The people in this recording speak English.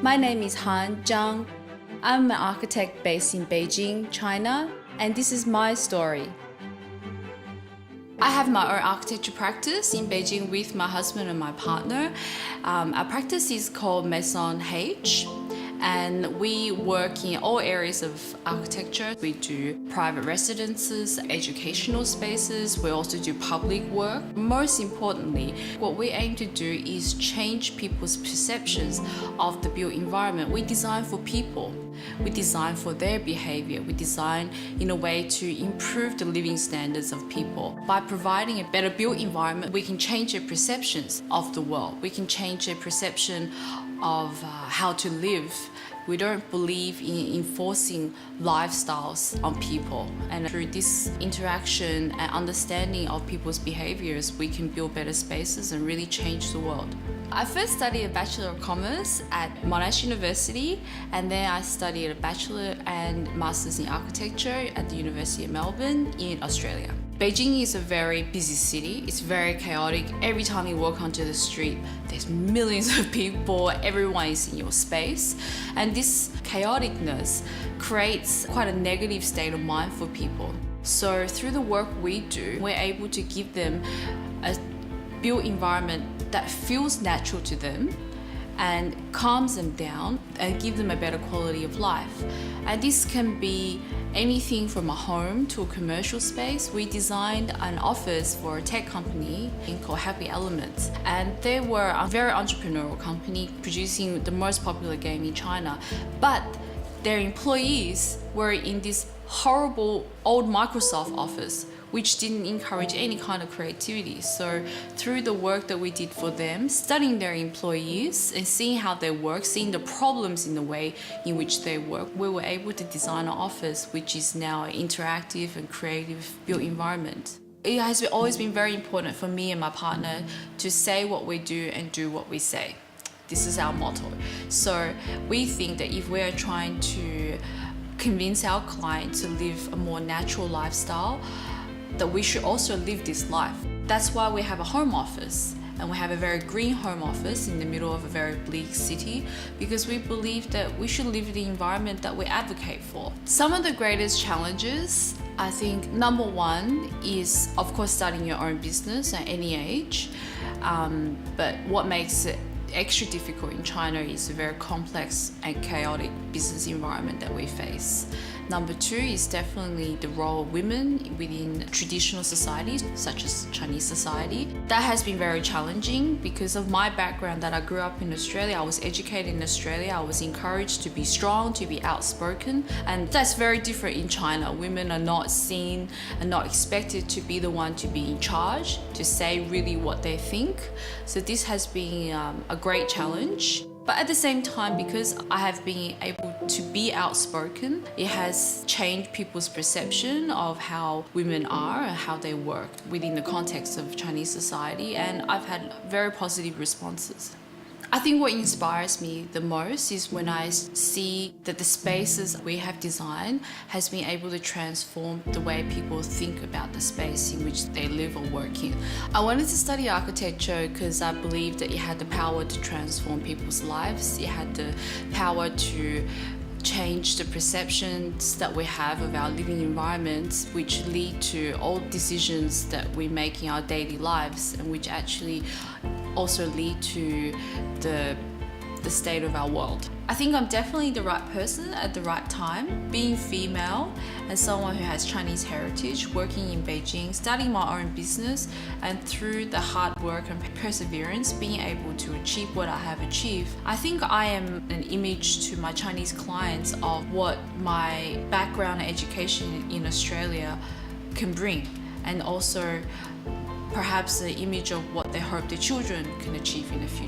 My name is Zhang. I'm an architect based in Beijing, China, and this is my story. I have my own architecture practice in Beijing with my husband and my partner. Our practice is called Maison H, and we work in all areas of architecture. We do private residences, educational spaces, we also do public work. Most importantly, what we aim to do is change people's perceptions of the built environment. We design for people. We design for their behavior. We design in a way to improve the living standards of people. By providing a better built environment, we can change their perceptions of the world. We can change their perception of how to live. We don't believe in enforcing lifestyles on people. And through this interaction and understanding of people's behaviors, we can build better spaces and really change the world. I first studied a Bachelor of Commerce at Monash University, and then I studied a Bachelor and Masters in Architecture at the University of Melbourne in Australia. Beijing is a very busy city. It's very chaotic. Every time you walk onto the street, there's millions of people, everyone is in your space. And this chaoticness creates quite a negative state of mind for people. So through the work we do, we're able to give them a built environment that feels natural to them and calms them down and give them a better quality of life. And this can be anything from a home to a commercial space. We designed an office for a tech company called Happy Elements, and they were a very entrepreneurial company producing the most popular game in China, but their employees were in this horrible old Microsoft office which didn't encourage any kind of creativity. So through the work that we did for them, studying their employees and seeing how they work, seeing the problems in the way in which they work, we were able to design an office which is now an interactive and creative built environment. It has always been very important for me and my partner to say what we do and do what we say. This is our motto. So we think that if we're trying to convince our client to live a more natural lifestyle, that we should also live this life. That's why we have a home office, and we have a very green home office in the middle of a very bleak city, because we believe that we should live in the environment that we advocate for. Some of the greatest challenges, I think number one is of course starting your own business at any age, but what makes it extra difficult in China is a very complex and chaotic business environment that we face. Number two is definitely the role of women within traditional societies, such as Chinese society. That has been very challenging because of my background that I grew up in Australia. I was educated in Australia. I was encouraged to be strong, to be outspoken, and that's very different in China. Women are not seen and not expected to be the one to be in charge, to say really what they think. So this has been a great challenge. But at the same time, because I have been able to be outspoken, it has changed people's perception of how women are and how they work within the context of Chinese society, and I've had very positive responses. I think what inspires me the most is when I see that the spaces we have designed has been able to transform the way people think about the space in which they live or work in. I wanted to study architecture because I believed that it had the power to transform people's lives. It had the power to change the perceptions that we have of our living environments, which lead to all decisions that we make in our daily lives, and which actually also lead to the state of our world. I think I'm definitely the right person at the right time. Being female and someone who has Chinese heritage, working in Beijing, starting my own business, and through the hard work and perseverance, being able to achieve what I have achieved, I think I am an image to my Chinese clients of what my background and education in Australia can bring, and also perhaps the image of what they hope their children can achieve in the future.